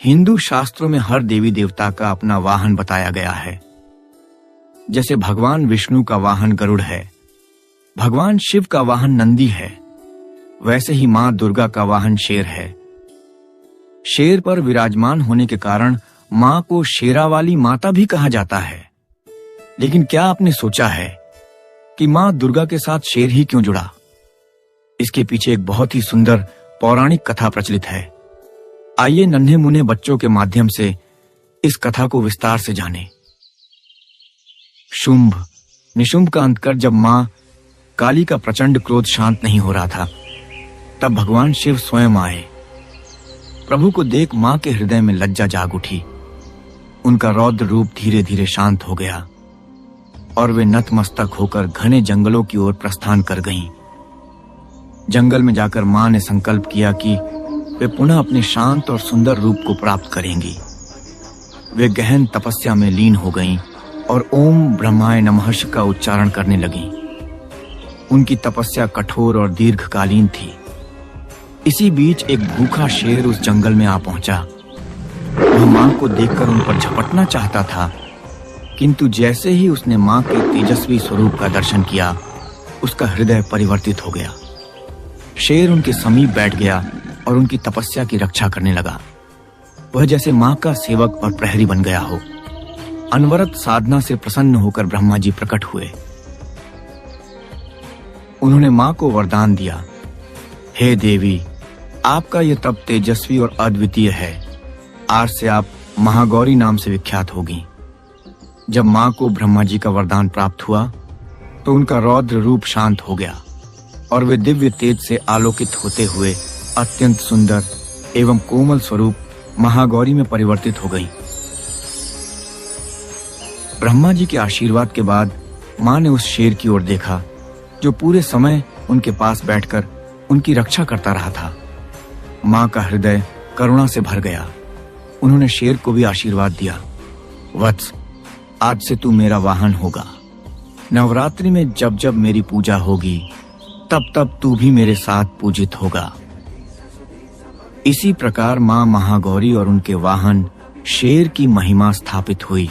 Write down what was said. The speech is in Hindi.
हिंदू शास्त्रों में हर देवी देवता का अपना वाहन बताया गया है। जैसे भगवान विष्णु का वाहन गरुड़ है, भगवान शिव का वाहन नंदी है, वैसे ही मां दुर्गा का वाहन शेर है। शेर पर विराजमान होने के कारण मां को शेरावाली माता भी कहा जाता है। लेकिन क्या आपने सोचा है कि मां दुर्गा के साथ शेर ही क्यों जुड़ा? इसके पीछे एक बहुत ही सुंदर पौराणिक कथा प्रचलित है। आइए नन्हे मुन्ने बच्चों के माध्यम से इस कथा को विस्तार से जानें। शुंभ निशुंभ का अंत कर जब मां काली का प्रचंड क्रोध शांत नहीं हो रहा था, तब भगवान शिव स्वयं आए। प्रभु को देख मां के हृदय में लज्जा जाग उठी। उनका रौद्र रूप धीरे धीरे शांत हो गया और वे नतमस्तक होकर घने जंगलों की ओर प्रस्थान कर गईं। जंगल में जाकर मां ने संकल्प किया कि वे पुनः अपने शांत और सुंदर रूप को प्राप्त करेंगी। वे गहन तपस्या में लीन हो गईं और ओम ब्रह्माय नमः का उच्चारण करने लगीं। उनकी तपस्या कठोर और दीर्घकालीन थी। इसी बीच एक भूखा शेर उस जंगल में आ पहुंचा। वह मां को देखकर उन पर झपटना चाहता था, किंतु जैसे ही उसने मां के तेजस्वी स्वरूप का दर्शन किया, उसका हृदय परिवर्तित हो गया। शेर उनके समीप बैठ गया और उनकी तपस्या की रक्षा करने लगा। वह जैसे मां का सेवक और प्रहरी बन गया हो। अनवरत साधना से प्रसन्न होकर ब्रह्मा जी प्रकट हुए। उन्होंने मां को वरदान दिया, हे देवी, आपका यह तप तेजस्वी और अद्वितीय है। आज से आप महागौरी नाम से विख्यात होगी। जब मां को ब्रह्मा जी का वरदान प्राप्त हुआ तो उनका रौद्र रूप शांत हो गया और वे दिव्य तेज से आलोकित होते हुए अत्यंत सुंदर एवं कोमल स्वरूप महागौरी में परिवर्तित हो गई। ब्रह्मा जी के आशीर्वाद के बाद मां ने उस शेर की ओर देखा जो पूरे समय उनके पास बैठकर उनकी रक्षा करता रहा था। मां का हृदय करुणा से भर गया। उन्होंने शेर को भी आशीर्वाद दिया, वत्स, आज से तू मेरा वाहन होगा। नवरात्रि में जब जब मेरी पूजा होगी, तब तब तू भी मेरे साथ पूजित होगा। इसी प्रकार मां महागौरी और उनके वाहन शेर की महिमा स्थापित हुई।